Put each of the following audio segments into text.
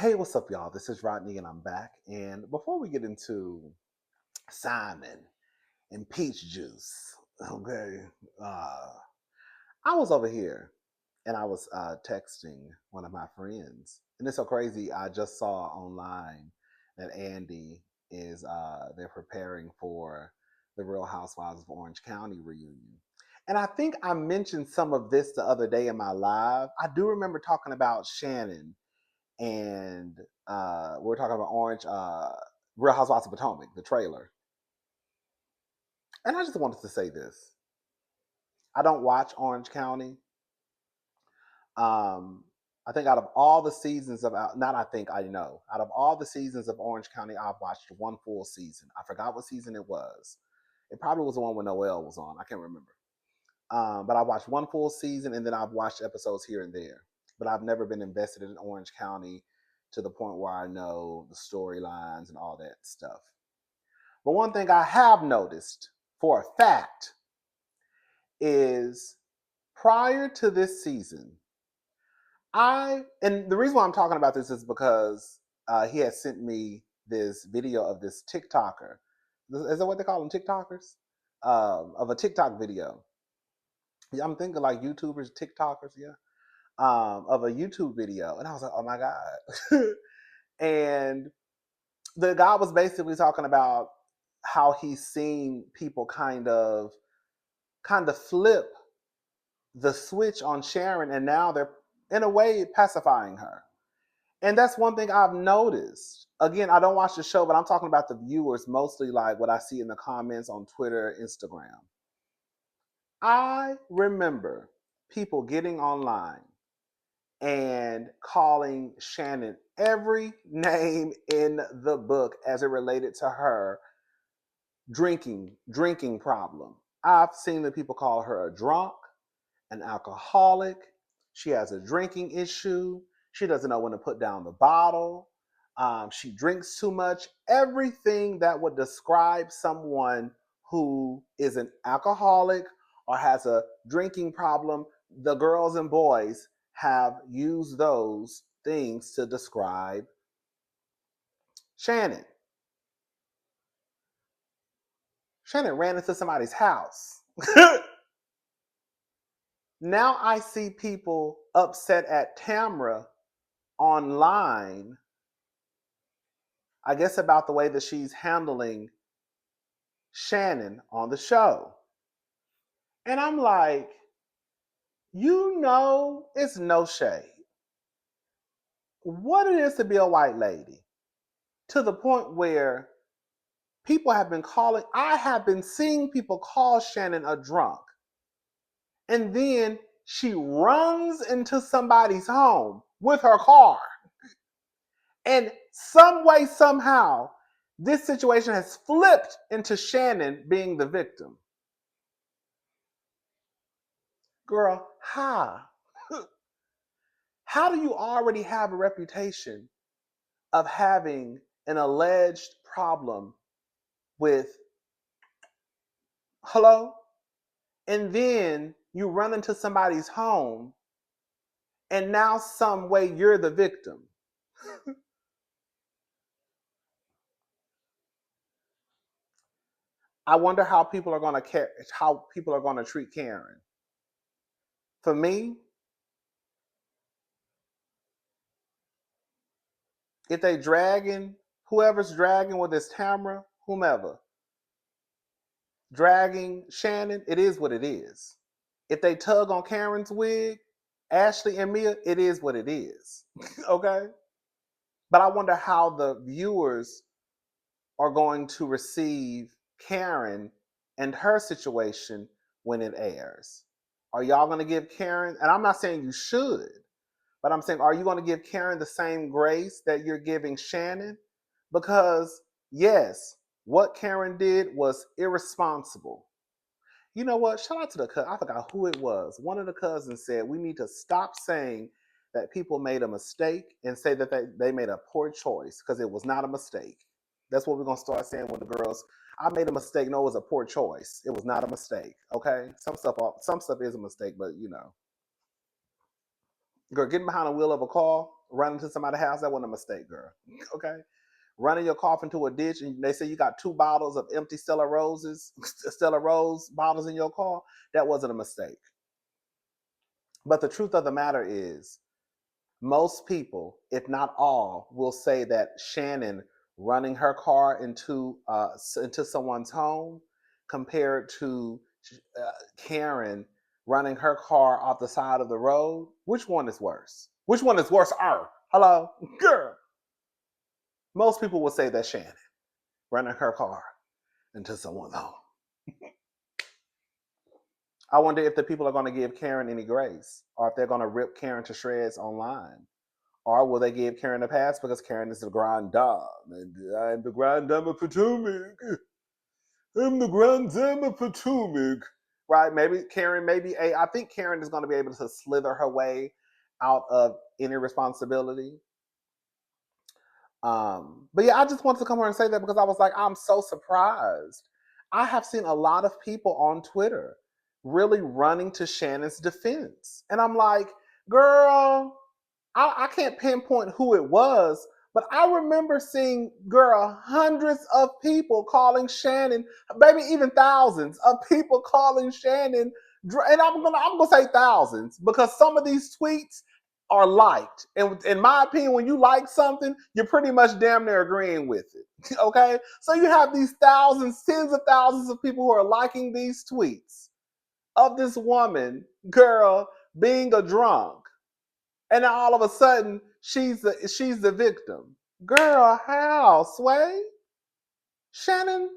Hey, what's up, y'all? This is Rodney, and I'm back. And before we get into Simon and peach juice, okay, uh, I was over here and I was texting one of my friends, and it's so crazy. I just saw online that Andy is they're preparing for the Real Housewives of Orange County reunion. And I think I mentioned some of this the other day in my live. I do remember talking about Shannon and we're talking about Orange, Real Housewives of Potomac, the trailer. And I just wanted to say this: I don't watch Orange County. I think out of all the seasons of not I think I know out of all the seasons of Orange County, I've watched one full season. I forgot what season it was. It probably was the one when Noelle was on. I can't remember. But I watched one full season, and then I've watched episodes here and there. But I've never been invested in Orange County to the point where I know the storylines and all that stuff. But one thing I have noticed for a fact is prior to this season, and the reason why I'm talking about this is because he had sent me this video of this TikToker. Is that what they call them, TikTokers? Of a TikTok video. Yeah, I'm thinking like YouTubers, TikTokers, yeah. Of a YouTube video, and I was like, oh my god. And the guy was basically talking about how he's seen people kind of flip the switch on Sharon, and now they're in a way pacifying her. And that's one thing I've noticed. Again, I don't watch the show, but I'm talking about the viewers, mostly like what I see in the comments on Twitter, Instagram. I remember people getting online and calling Shannon every name in the book as it related to her drinking problem. I've seen the people call her a drunk, an alcoholic. She has a drinking issue. She doesn't know when to put down the bottle. She drinks too much. Everything that would describe someone who is an alcoholic or has a drinking problem, the girls and boys have used those things to describe Shannon. Shannon ran into somebody's house. Now I see people upset at Tamra online, I guess, about the way that she's handling Shannon on the show. And I'm like, it's no shade. What it is to be a white lady, to the point where I have been seeing people call Shannon a drunk. And then she runs into somebody's home with her car. And some way, somehow, this situation has flipped into Shannon being the victim. Girl, how? How do you already have a reputation of having an alleged problem with hello? And then you run into somebody's home and now some way you're the victim. I wonder how people are going to treat Karen. For me, if they dragging, whoever's dragging, whether it's Tamra, whomever, dragging Shannon, it is what it is. If they tug on Karen's wig, Ashley and Mia, it is what it is. Okay? But I wonder how the viewers are going to receive Karen and her situation when it airs. Are y'all going to give Karen, and I'm not saying you should, but I'm saying, are you going to give Karen the same grace that you're giving Shannon? Because, yes, what Karen did was irresponsible. You know what? Shout out to the cousin. I forgot who it was. One of the cousins said we need to stop saying that people made a mistake and say that they made a poor choice, because it was not a mistake. That's what we're going to start saying with the girls. I made a mistake. No, it was a poor choice. It was not a mistake. Okay? Some stuff is a mistake, but Girl, getting behind the wheel of a car, running to somebody's house, that wasn't a mistake, girl. Okay? Running your car into a ditch and they say you got 2 bottles of empty Stella Rose bottles in your car, that wasn't a mistake. But the truth of the matter is, most people, if not all, will say that Shannon running her car into someone's home compared to Karen running her car off the side of the road, which one is worse? Which one is worse? Hello, girl. Most people will say that Shannon running her car into someone's home. I wonder if the people are going to give Karen any grace, or if they're going to rip Karen to shreds online. Or will they give Karen a pass because Karen is the grand dame? And I'm the grand dame of Potomac. I'm the grand dame of Potomac. Right? Maybe Karen, I think Karen is going to be able to slither her way out of any responsibility. But yeah, I just wanted to come here and say that because I was like, I'm so surprised. I have seen a lot of people on Twitter really running to Shannon's defense. And I'm like, girl, I can't pinpoint who it was, but I remember seeing, girl, hundreds of people calling Shannon, maybe even thousands of people calling Shannon, and I'm gonna say thousands because some of these tweets are liked, and in my opinion, when you like something, you're pretty much damn near agreeing with it. Okay, so you have these thousands, tens of thousands of people who are liking these tweets of this woman, girl, being a drunk. And then all of a sudden, she's the victim. Girl, how, Sway? Shannon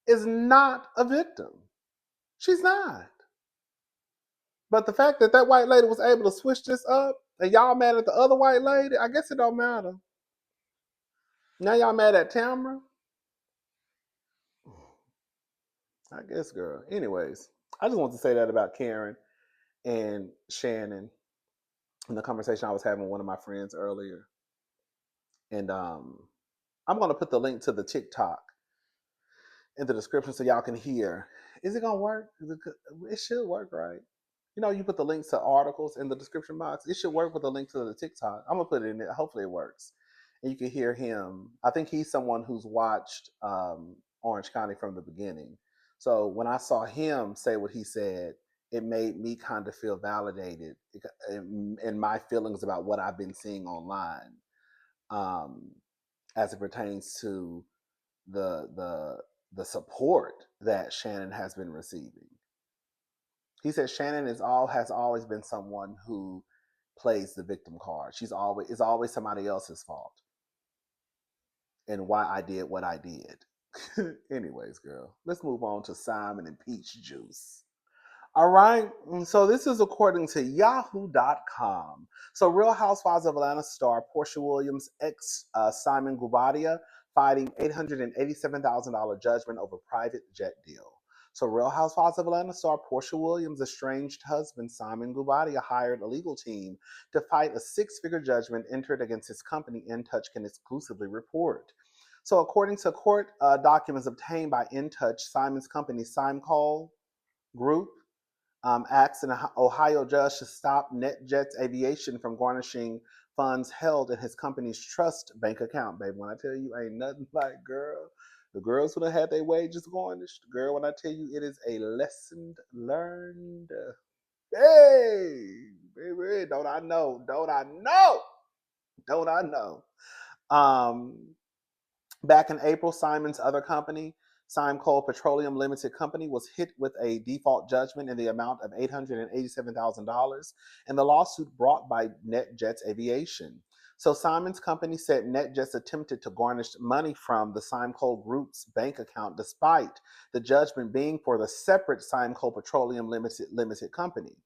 is not a victim. She's not. But the fact that that white lady was able to switch this up, and y'all mad at the other white lady, I guess it don't matter. Now y'all mad at Tamara? I guess, girl. Anyways, I just want to say that about Karen and Shannon in the conversation I was having with one of my friends earlier. And I'm going to put the link to the TikTok in the description so y'all can hear. Is it gonna work? It should work, right? You know, you put the links to articles in the description box. It should work with the link to the TikTok. I'm gonna put it in there. Hopefully, it works, and you can hear him. I think he's someone who's watched Orange County from the beginning. So when I saw him say what he said, it made me kind of feel validated in my feelings about what I've been seeing online, as it pertains to the support that Shannon has been receiving. He said Shannon has always been someone who plays the victim card. It's always somebody else's fault and why I did what I did. Anyways, girl, let's move on to Simon and Peach Juice. All right, so this is according to Yahoo.com. So Real Housewives of Atlanta star Porsha Williams, ex Simon Guobadia, fighting $887,000 judgment over private jet deal. So Real Housewives of Atlanta star Porsha Williams' estranged husband Simon Guobadia hired a legal team to fight a six-figure judgment entered against his company. In Touch can exclusively report. So according to court documents obtained by In Touch, Simon's company, Simecol Group, asked an Ohio judge to stop NetJets Aviation from garnishing funds held in his company's trust bank account. Baby, when I tell you ain't nothing like, girl, the girls who done had their wages garnished, girl, when I tell you it is a lesson learned. Hey, baby, don't I know? Don't I know? Don't I know? Um, Back in April, Simon's other company, Simcoe Petroleum Limited Company, was hit with a default judgment in the amount of $887,000 in the lawsuit brought by NetJets Aviation. So Simon's company said NetJets attempted to garnish money from the Simcoe Group's bank account despite the judgment being for the separate Simcoe Petroleum Limited Company.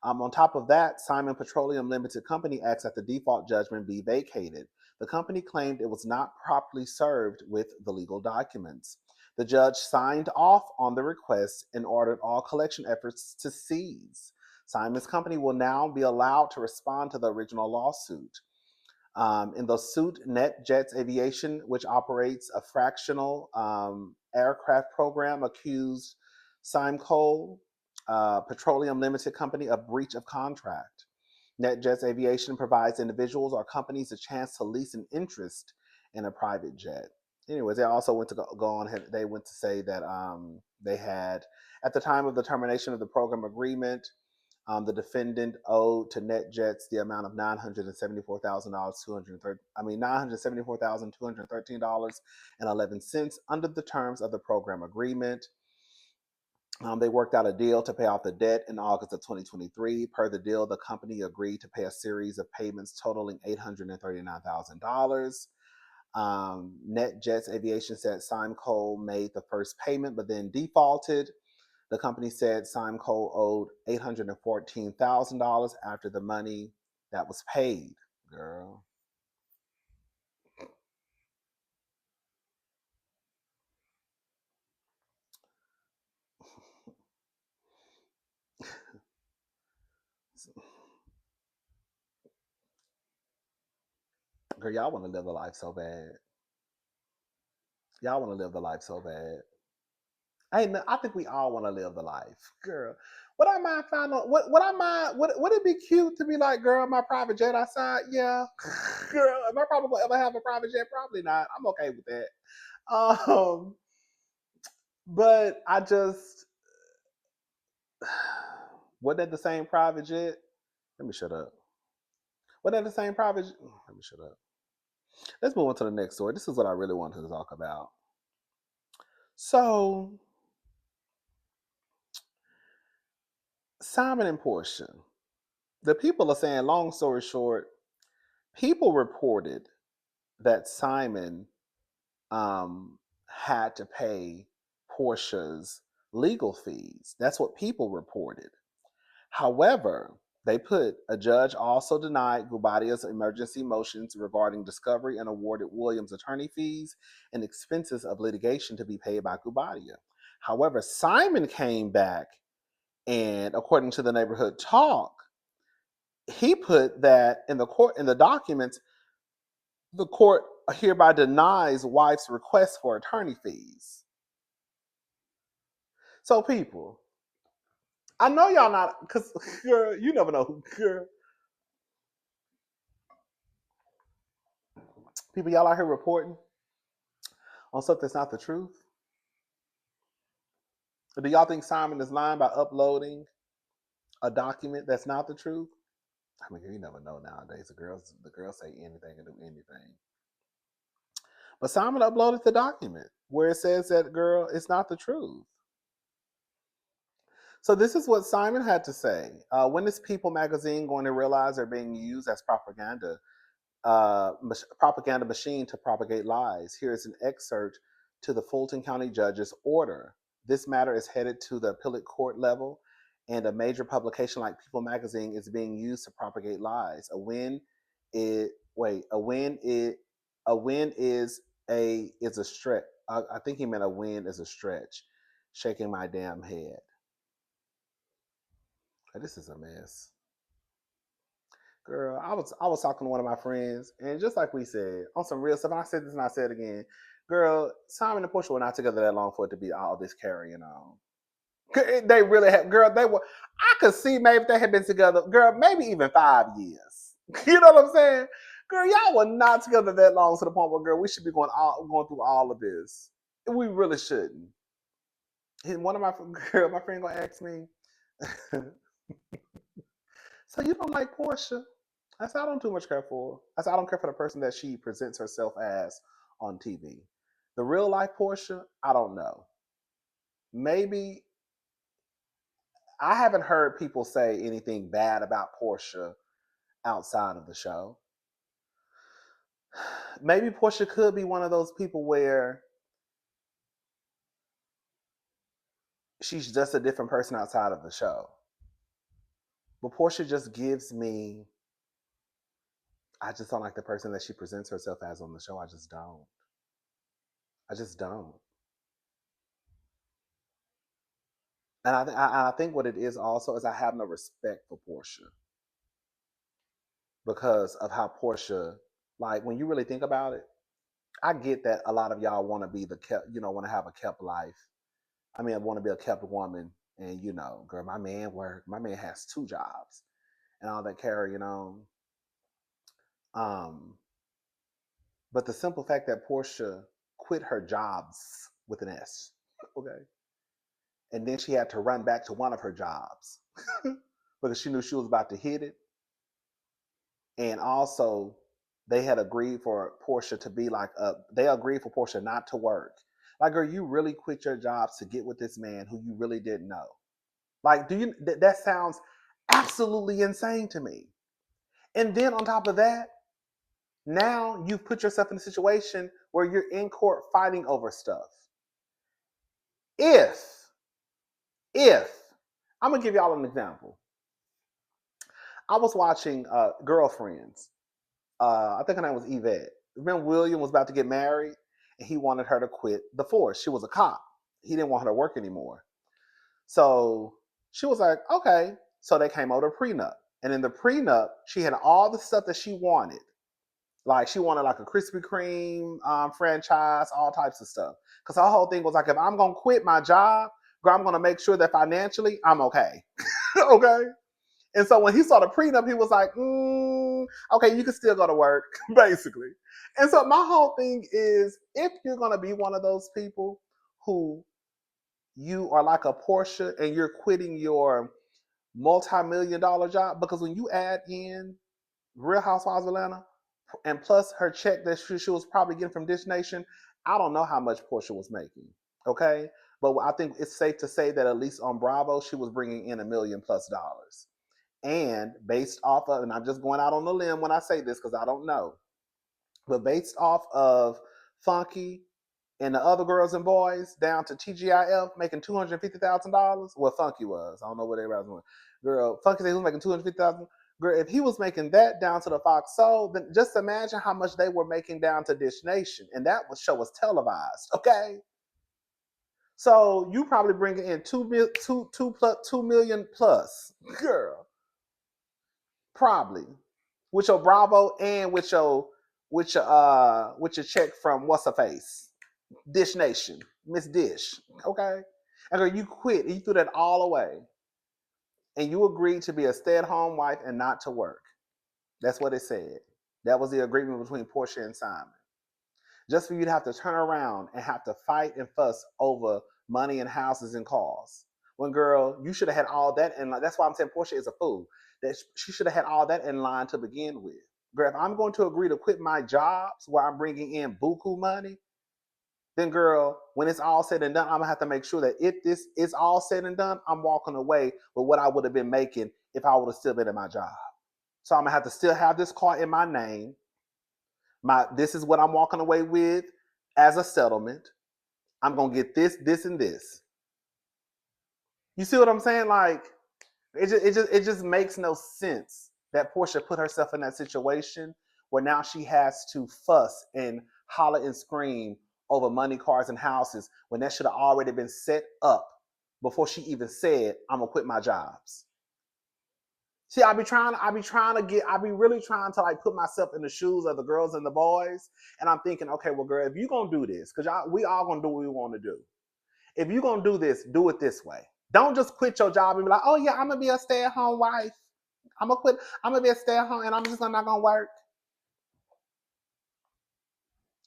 On top of that, Simon Petroleum Limited Company asked that the default judgment be vacated. The company claimed it was not properly served with the legal documents. The judge signed off on the request and ordered all collection efforts to cease. Simon's company will now be allowed to respond to the original lawsuit. In the suit, NetJets Aviation, which operates a fractional aircraft program, accused Simcoe Petroleum Limited Company of breach of contract. NetJets Aviation provides individuals or companies a chance to lease an interest in a private jet. Anyways, they also went to go on. They went to say that they had, at the time of the termination of the program agreement, the defendant owed to NetJets the amount of $974,000, $974,213.11 under the terms of the program agreement. They worked out a deal to pay off the debt in August of 2023. Per the deal, the company agreed to pay a series of payments totaling $839,000. NetJets Aviation said Simco made the first payment, but then defaulted. The company said Simco owed $814,000 after the money that was paid. Girl. Girl, y'all want to live the life so bad. Y'all want to live the life so bad. I think we all want to live the life, girl. Would I mind find out? Would I mind? Would it be cute to be like, girl, my private jet outside? Yeah, girl. Am I probably ever have a private jet? Probably not. I'm okay with that. Um, but I just wasn't that the same private jet? Let me shut up. Wasn't that the same private? Let me shut up. Let's move on to the next story. This is what I really wanted to talk about. So Simon and Porsha. The people are saying, long story short, people reported that Simon had to pay Porsha's legal fees. That's what people reported. However, a judge also denied Guobadia's emergency motions regarding discovery and awarded Williams attorney fees and expenses of litigation to be paid by Guobadia. However, Simon came back and, according to the neighborhood talk, he put that in the documents, the court hereby denies wife's request for attorney fees. So, people, I know y'all not, because, girl, you never know who, girl. People, y'all out here reporting on something that's not the truth. Do y'all think Simon is lying by uploading a document that's not the truth? I mean, you never know nowadays. The girls say anything and do anything. But Simon uploaded the document where it says that, girl, it's not the truth. So this is what Simon had to say. When is People magazine going to realize they're being used as propaganda machine to propagate lies? Here's an excerpt to the Fulton County judge's order. This matter is headed to the appellate court level, and a major publication like People magazine is being used to propagate lies. A win is a stretch. I think he meant a win is a stretch. Shaking my damn head. This is a mess. Girl, I was talking to one of my friends, and just like we said, on some real stuff, and I said this and I said it again, girl, Simon and Porsha were not together that long for it to be all this carrying on. They really had, girl, they were, I could see maybe if they had been together, girl, maybe even 5 years. You know what I'm saying? Girl, y'all were not together that long to the point where, girl, we should be going through all of this. We really shouldn't. And one of my friend gonna ask me, so you don't like Porsha? I said, I don't too much care for her. I said, I don't care for the person that she presents herself as on TV. The real life Porsha, I don't know. Maybe I haven't heard people say anything bad about Porsha outside of the show. Maybe Porsha could be one of those people where she's just a different person outside of the show. But Porsha just gives me, I just don't like the person that she presents herself as on the show. I just don't. I just don't. And I think what it is also is I have no respect for Porsha because of how Porsha, like when you really think about it, I get that a lot of y'all want to be want to have a kept life. I mean, I want to be a kept woman, and girl, my man has 2 jobs, and all that carrying on. Um, but the simple fact that Porsha quit her jobs with an S, okay, and then she had to run back to one of her jobs because she knew she was about to hit it, and also they had agreed for Porsha to be like they agreed for Porsha not to work. Like, girl, you really quit your jobs to get with this man who you really didn't know. Like, do you that sounds absolutely insane to me. And then on top of that, now you've put yourself in a situation where you're in court fighting over stuff. If I'm gonna give y'all an example. I was watching Girlfriends. I think her name was Yvette. Remember, William was about to get married, and he wanted her to quit the force. She was a cop. He didn't want her to work anymore. So she was like, okay. So they came over to prenup. And in the prenup, she had all the stuff that she wanted. Like, she wanted like a Krispy Kreme franchise, all types of stuff. Because her whole thing was like, if I'm going to quit my job, girl, I'm going to make sure that financially I'm okay. Okay? And so when he saw the prenup, he was like, okay, you can still go to work, basically. And so my whole thing is, if you're going to be one of those people who you are like a Porsha and you're quitting your multi-million-dollar job, because when you add in Real Housewives of Atlanta and plus her check that she was probably getting from Dish Nation, I don't know how much Porsha was making. Okay, but I think it's safe to say that at least on Bravo, she was bringing in $1 million plus. And based off of, and I'm just going out on a limb when I say this because I don't know, but based off of Funky and the other girls and boys down to TGIF making $250,000. Well, Funky was. I don't know what everybody was. Girl, Funky said he was making $250,000. Girl, if he was making that down to the Fox Soul, then just imagine how much they were making down to Dish Nation, and that show was televised. Okay, so you probably bringing in 2 million plus, girl, probably with your Bravo and with your check from what's her face, Dish Nation, Miss Dish. Okay, and girl, you quit and you threw that all away, and you agreed to be a stay-at-home wife and not to work. That's what it said. That was the agreement between Porsha and Simon. Just for you to have to turn around and have to fight and fuss over money and houses and cars. When, girl, you should have had all that in line. That's why I'm saying Porsha is a fool. That she should have had all that in line to begin with. Girl, if I'm going to agree to quit my jobs while I'm bringing in buku money, then, girl, when it's all said and done, I'm gonna have to make sure that if this is all said and done, I'm walking away with what I would have been making if I would have still been in my job. So I'm gonna have to still have this car in my name. This is what I'm walking away with as a settlement. I'm gonna get this, this, and this. You see what I'm saying? Like, it just makes no sense that Porsha put herself in that situation where now she has to fuss and holler and scream over money, cars, and houses when that should have already been set up before she even said, I'm gonna quit my jobs. See, I be really trying to like put myself in the shoes of the girls and the boys, and I'm thinking, okay, well, girl, if you gonna do this, because we all gonna do what we want to do. If you gonna do this, do it this way. Don't just quit your job and be like, oh yeah, I'm gonna be a stay-at-home wife. I'm gonna quit. I'm gonna be a stay-at-home, and I'm just not gonna work.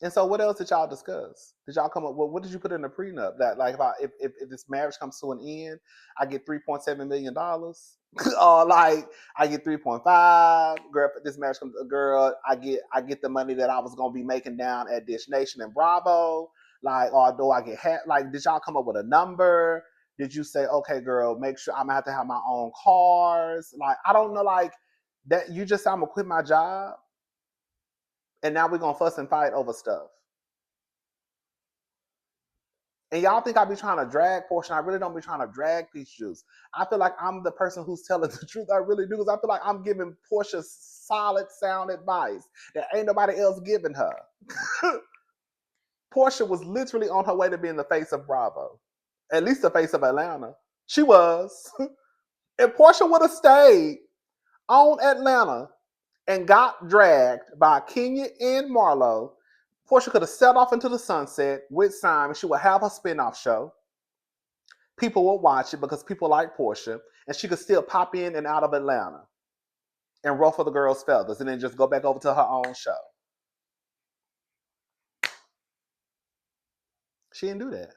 And so, what else did y'all discuss? Did y'all come up? Well, what did you put in the prenup? That like, if this marriage comes to an end, I get $3.7 million, or like I get 3.5. Girl, if this marriage comes, girl, I get the money that I was gonna be making down at Dish Nation and Bravo. Like, or do I get like? Did y'all come up with a number? Did you say, okay, girl, make sure I'm gonna have to have my own cars? Like, I don't know, like that. You just said I'm gonna quit my job and now we're gonna fuss and fight over stuff. And y'all think I be trying to drag Porsha. I really don't be trying to drag Peach Juice. I feel like I'm the person who's telling the truth. I really do, because I feel like I'm giving Porsha solid sound advice that ain't nobody else giving her. Porsha was literally on her way to being the face of Bravo, at least the face of Atlanta. She was. If Porsha would have stayed on Atlanta and got dragged by Kenya and Marlo, Porsha could have set off into the sunset with Simon. She would have a spinoff show. People would watch it because people like Porsha, and she could still pop in and out of Atlanta. and ruffle the girl's feathers and then just go back over to her own show. She didn't do that.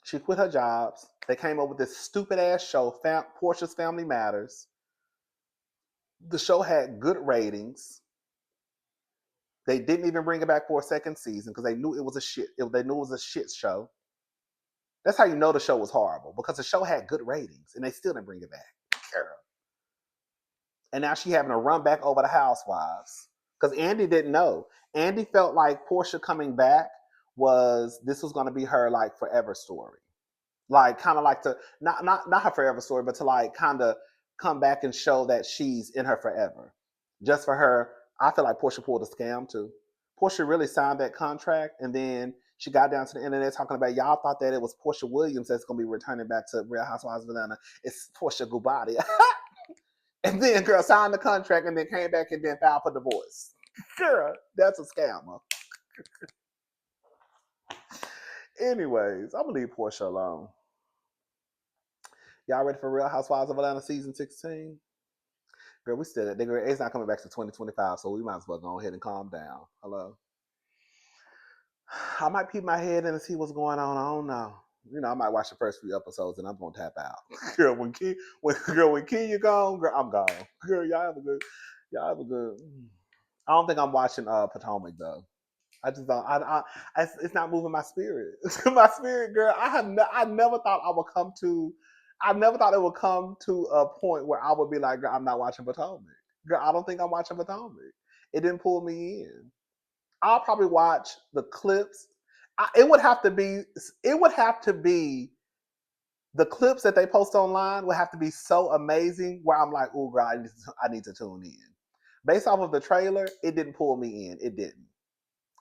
She quit her jobs. They came up with this stupid ass show, Porsha's Family Matters. The show had good ratings. They didn't even bring it back for a second season because they knew it was a shit. They knew it was a shit show. That's how you know the show was horrible, because the show had good ratings and they still didn't bring it back. Girl. And now she having to run back over the housewives because Andy didn't know. Andy felt like Porsha coming back was going to be her like forever story, like kind of like to not her forever story, but to like kind of come back and show that she's in her forever, just for her. I feel like Porsha pulled a scam too. Porsha really signed that contract, and then she got down to the internet talking about, y'all thought that it was Porsha Williams that's going to be returning back to Real Housewives of Atlanta. It's Porsha Guobadia. And then girl signed the contract and then came back and then filed for divorce. Girl, that's a scammer. Anyways, I'm going to leave Porsha alone. Y'all ready for Real Housewives of Atlanta season 16? Girl, we still, it's not coming back to 2025, so we might as well go ahead and calm down. Hello? I might peep my head in and see what's going on. I don't know. You know, I might watch the first few episodes and I'm gonna tap out. Girl, when Kenya gone, girl, I'm gone. Girl, y'all have a good. I don't think I'm watching Potomac though. I just don't. It's not moving my spirit. My spirit, girl. I never thought I would come to. I never thought it would come to a point where I would be like, girl, I'm not watching Potomac. Girl, I don't think I'm watching Potomac. It didn't pull me in. I'll probably watch the clips. It would have to be the clips that they post online would have to be so amazing where I'm like, oh, girl, I need to tune in. Based off of the trailer, it didn't pull me in. It didn't.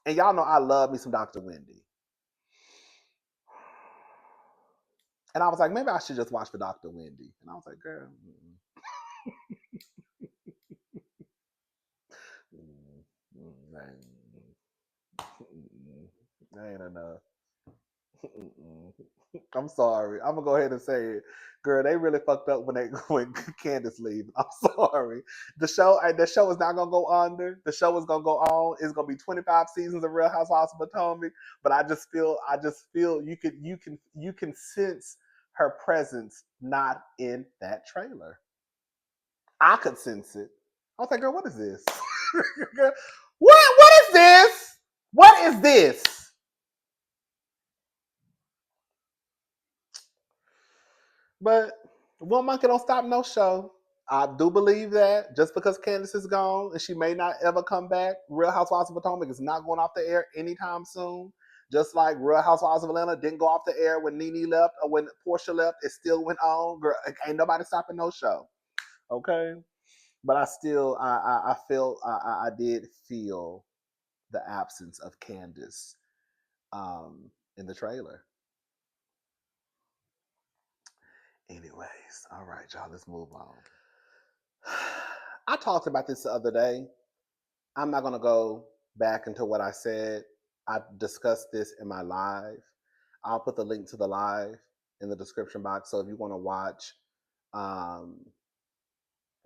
And y'all know I love me some Dr. Wendy. And I was like, maybe I should just watch for Dr. Wendy. And I was like, girl. That ain't enough. I'm sorry. I'm gonna go ahead and say it. Girl, they really fucked up when Candace leave. I'm sorry. The show is not gonna go under. The show is gonna go on. It's gonna be 25 seasons of Real Housewives of Potomac. But I just feel you can sense her presence not in that trailer. I could sense it. I was like, girl, what is this? Girl, what is this? What is this? But one monkey don't stop no show. I do believe that just because Candace is gone and she may not ever come back, Real Housewives of Potomac is not going off the air anytime soon. Just like Real Housewives of Atlanta didn't go off the air when Nene left or when Porsha left, it still went on. Girl, ain't nobody stopping no show. Okay? But I still, I did feel the absence of Candace in the trailer. Anyways, all right, y'all, let's move on. I talked about this the other day. I'm not going to go back into what I said. I discussed this in my live. I'll put the link to the live in the description box. So if you want to watch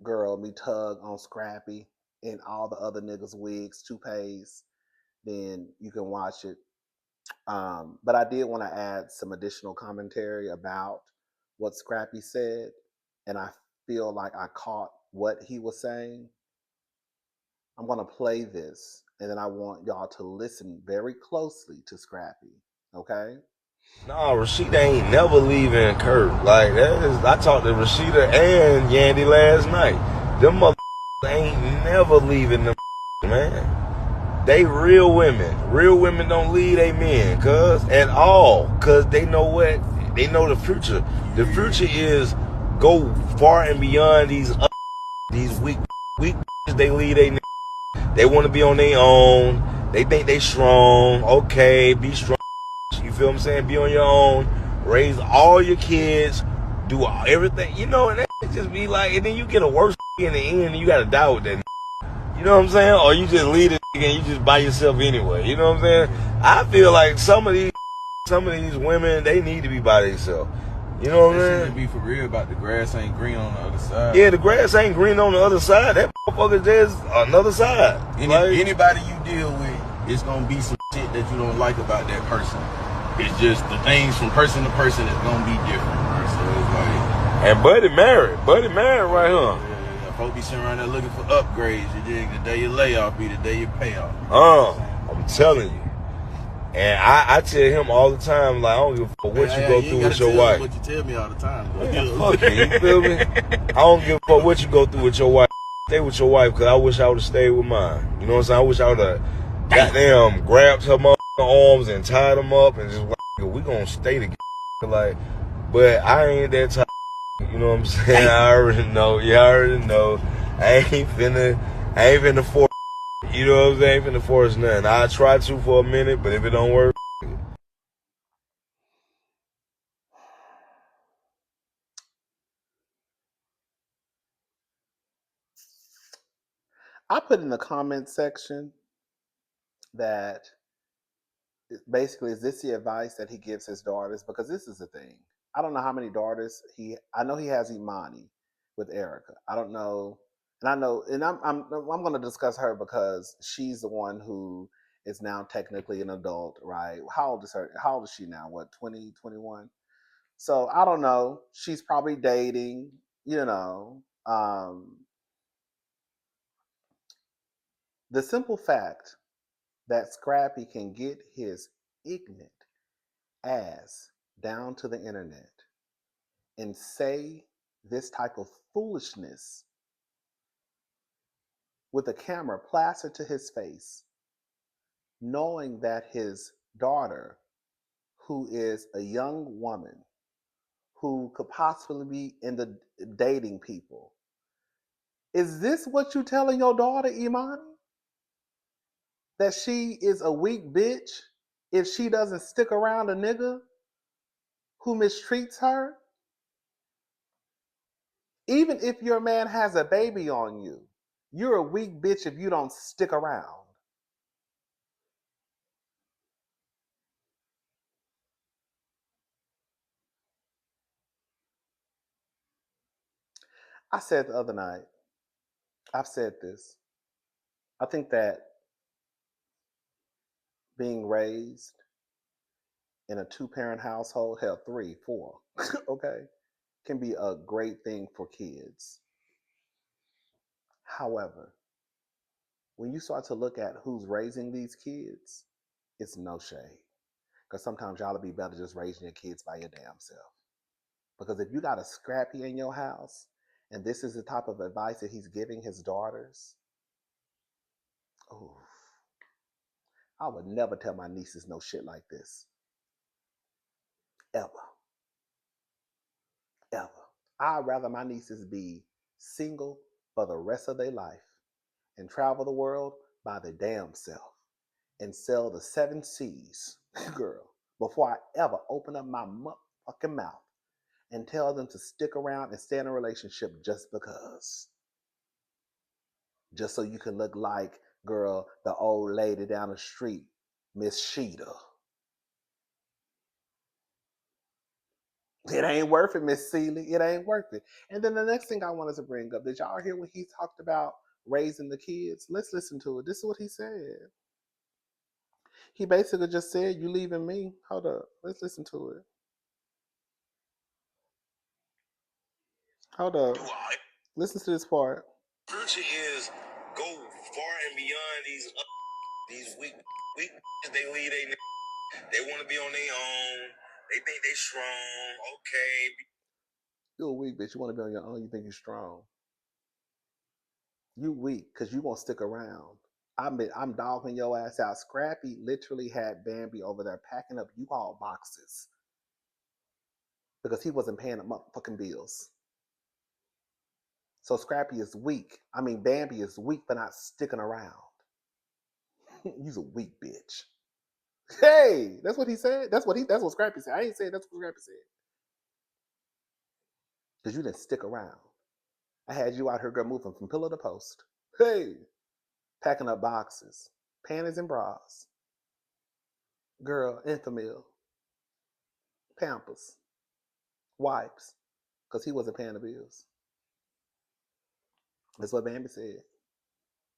girl me tug on Scrappy and all the other niggas' wigs, toupees, then you can watch it. But I did want to add some additional commentary about what Scrappy said, and I feel like I caught what he was saying. I'm going to play this, and then I want y'all to listen very closely to Scrappy, okay? No, Rashida ain't never leaving Kurt. Like, I talked to Rashida and Yandy last night. Them motherfuckers ain't never leaving them, man. They real women. Real women don't leave they men, cuz, at all. Cuz they know what? They know the future. The future is go far and beyond these weak they leave they niggas. They want to be on their own. They think they strong. Okay, be strong. You feel what I'm saying? Be on your own. Raise all your kids. Do everything. You know, and that just be like, and then you get a worse in the end and you got to die with that. You know what I'm saying? Or you just leave it and you just by yourself anyway. You know what I'm saying? I feel like some of these women, they need to be by themselves. You know what That I'm shit saying? be for real about the grass ain't green on the other side. Yeah, the grass ain't green on the other side. That motherfucker there's another side. Anybody you deal with, it's gonna be some shit that you don't like about that person. It's just the things from person to person is gonna be different, bro. So it's like. And Buddy married right here. Yeah. Folks be sitting around there looking for upgrades. You dig? The day you lay off be the day you pay off. I'm telling you. And I tell him all the time, like, I don't give a fuck what you go through with your wife. What you tell me all the time, though. Man, fuck you, you feel me? I don't give a fuck what you go through with your wife. Stay with your wife, because I wish I would have stayed with mine. You know what I'm saying? I wish I would have goddamn grabbed her motherfucking arms and tied them up and just like, we gonna stay together. Like, but I ain't that type. You know what I'm saying? I already know. Yeah, I already know. I ain't finna force. You know what I'm saying? I ain't finna force nothing. I try to for a minute, but if it don't work. I put in the comment section that basically, is this the advice that he gives his daughters? Because this is the thing. I don't know how many daughters I know he has Imani with Erica. I don't know, and I know, and I'm going to discuss her because she's the one who is now technically an adult, right? How old is her? How old is she now? What, 20, 21? So I don't know. She's probably dating. You know, the simple fact that Scrappy can get his ignorant ass down to the internet and say this type of foolishness with a camera plastered to his face, knowing that his daughter, who is a young woman, who could possibly be in the dating people, is this what you telling your daughter, Imani? That she is a weak bitch if she doesn't stick around a nigga who mistreats her? Even if your man has a baby on you, you're a weak bitch if you don't stick around. I said the other night, I've said this. I think that being raised in a two-parent household, hell, 3, 4, okay, can be a great thing for kids. However, when you start to look at who's raising these kids, it's no shade. Because sometimes y'all will be better just raising your kids by your damn self. Because if you got a Scrappy in your house, and this is the type of advice that he's giving his daughters, oh, I would never tell my nieces no shit like this. Ever. Ever. I'd rather my nieces be single for the rest of their life and travel the world by their damn self and sell the 7 C's, girl, before I ever open up my motherfucking mouth and tell them to stick around and stay in a relationship just because. Just so you can look like, girl, the old lady down the street, Miss Sheeta. It ain't worth it, Miss Seeley. It ain't worth it. And then the next thing I wanted to bring up, did y'all hear when he talked about raising the kids? Let's listen to it. This is what he said. He basically just said, "You leaving me." Hold up. Let's listen to it. Hold up. Listen to this part. Scripture is go far and beyond these weak they lead they want to be on their own. They think they strong. Okay. You a weak bitch. You want to be on your own. You think you're strong. You weak because you won't stick around. I'm dogging your ass out. Scrappy literally had Bambi over there packing up U-Haul boxes because he wasn't paying the motherfucking bills. So Scrappy is weak. I mean, Bambi is weak for not sticking around. You's a weak bitch. Hey, that's what he said. That's what Scrappy said. I ain't saying that's what Scrappy said. Because you didn't stick around. I had you out here, girl, moving from pillar to post. Hey, packing up boxes, panties and bras. Girl, Enfamil, Pampers, wipes because he wasn't paying the bills. That's what Bambi said.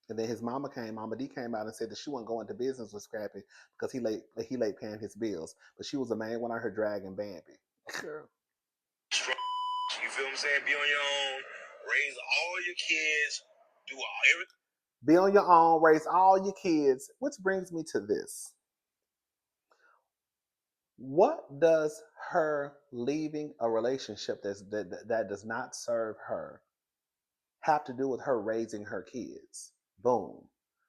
And then his Mama D came out and said that she wasn't going to business with Scrappy because he late paying his bills. But she was the main one out here dragging Bambi. Girl. You feel what I'm saying? Be on your own, raise all your kids, do all everything. Be on your own, raise all your kids. Which brings me to this. What does her leaving a relationship that does not serve her have to do with her raising her kids? Boom.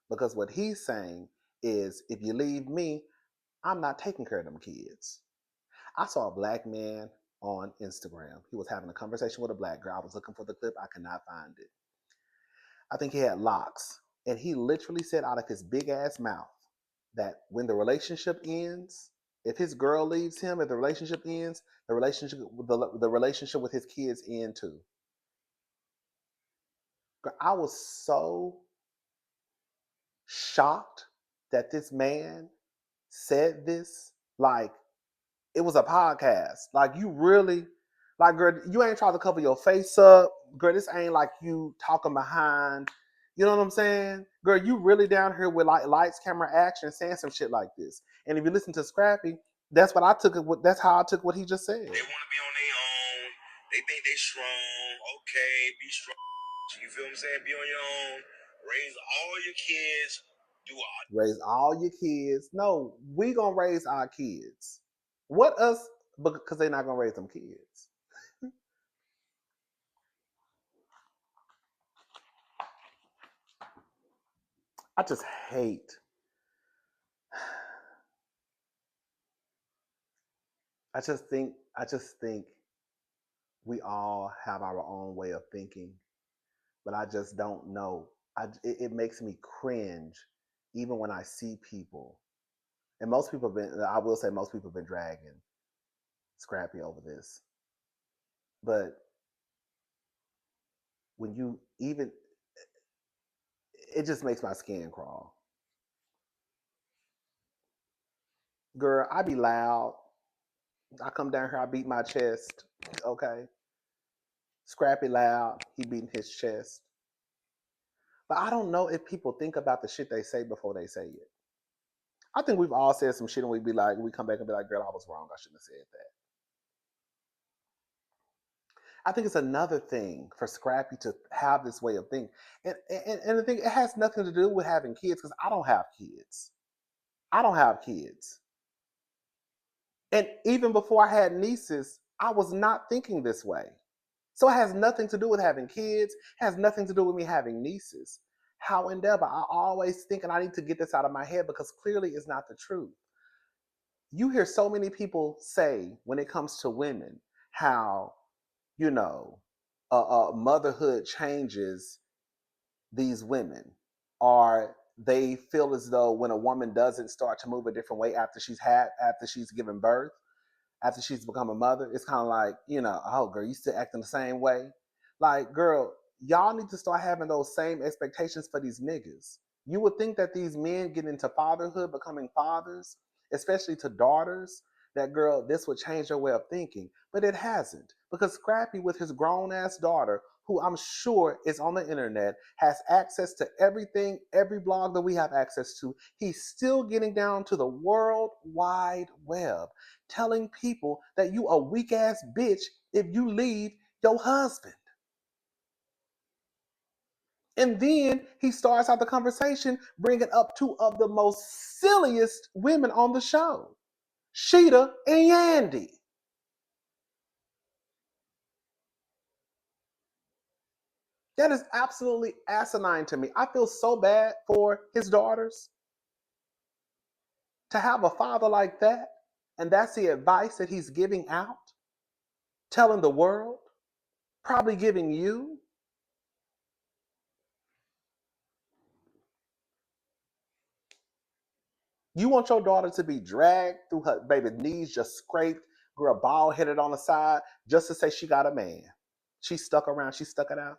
Because what he's saying is, if you leave me, I'm not taking care of them kids. I saw a black man on Instagram. He was having a conversation with a black girl. I was looking for the clip. I could not find it. I think he had locks. And he literally said out of his big ass mouth that when the relationship ends, if his girl leaves him, if the relationship ends, the relationship with his kids end too. I was so shocked that this man said this. Like, it was a podcast. Like, you really, like, girl, you ain't trying to cover your face up. Girl, this ain't like you talking behind. You know what I'm saying? Girl, you really down here with like lights, camera, action, saying some shit like this. And if you listen to Scrappy, that's what I took it. That's how I took what he just said. They want to be on their own. They think they strong. Okay, be strong. You feel what I'm saying? Be on your own. Raise all your kids. Do all. Raise all your kids. No, we gonna raise our kids. What us? Because they're not gonna raise them kids. I just hate. I just think we all have our own way of thinking, but I just don't know. It makes me cringe even when I see people. And most people have been, I will say most people have been dragging Scrappy over this. But when you even, it just makes my skin crawl. Girl, I be loud. I come down here, I beat my chest. Okay. Scrappy loud, he beating his chest. But I don't know if people think about the shit they say before they say it. I think we've all said some shit and we come back and be like, girl, I was wrong. I shouldn't have said that. I think it's another thing for Scrappy to have this way of thinking. And the thing, it has nothing to do with having kids because I don't have kids. I don't have kids. And even before I had nieces, I was not thinking this way. So it has nothing to do with having kids, it has nothing to do with me having nieces. However, I always think, and I need to get this out of my head because clearly it's not the truth. You hear so many people say when it comes to women how, you know, motherhood changes these women, or they feel as though when a woman doesn't start to move a different way after she's given birth, after she's become a mother, it's kind of like, oh, girl, you still acting the same way. Like, girl, y'all need to start having those same expectations for these niggas. You would think that these men get into fatherhood, becoming fathers, especially to daughters, that, girl, this would change their way of thinking. But it hasn't. Because Scrappy, with his grown-ass daughter, who I'm sure is on the internet, has access to everything, every blog that we have access to, he's still getting down to the World Wide Web, telling people that you a weak ass bitch if you leave your husband. And then he starts out the conversation bringing up two of the most silliest women on the show, Sheeta and Yandy. That is absolutely asinine to me. I feel so bad for his daughters to have a father like that. And that's the advice that he's giving out, telling the world, probably giving you. You want your daughter to be dragged through her baby knees, just scraped, girl, bald headed on the side, just to say she got a man. She stuck around, she stuck it out.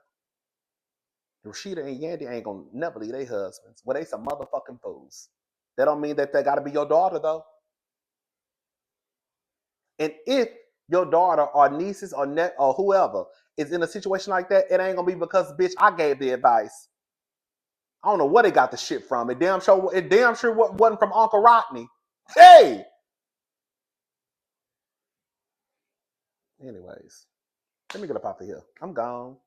Rashida and Yandy ain't gonna never leave their husbands. Well, they some motherfucking fools. That don't mean that they gotta be your daughter, though. And if your daughter or nieces or or whoever is in a situation like that, it ain't gonna be because bitch I gave the advice. I don't know where they got the shit from. It damn sure wasn't from Uncle Rodney. Hey. Anyways, let me get up off of here. I'm gone.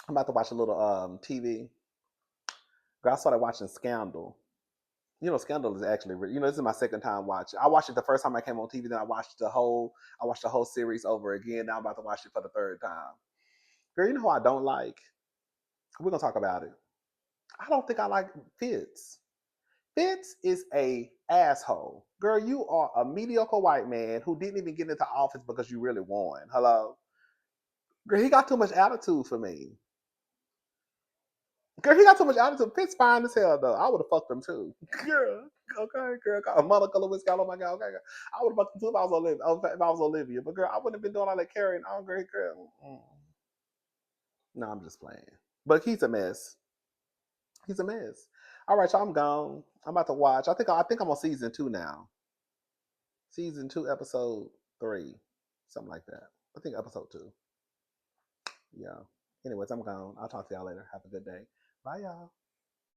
I'm about to watch a little TV. Girl, I started watching Scandal. You know, Scandal is actually, this is my second time watching. I watched it the first time I came on TV. Then I watched the whole series over again. Now I'm about to watch it for the third time. Girl, you know who I don't like? We're gonna talk about it. I don't think I like Fitz. Fitz is a asshole. Girl, you are a mediocre white man who didn't even get into office because you really won. Hello? Girl, he got too much attitude for me. Girl, he got too much attitude. Fitz fine as hell, though. I would have fucked him, too. Girl, okay, girl. A Monica Lewinsky, oh my God, okay. I would have fucked him, too, if I was Olivia. But, girl, I wouldn't have been doing all that carrying on, girl. No, I'm just playing. But he's a mess. He's a mess. All right, y'all, I'm gone. I'm about to watch. I think I'm on season 2 now. Season 2, episode 3. Something like that. I think episode 2. Yeah. Anyways, I'm gone. I'll talk to y'all later. Have a good day. Bye, y'all.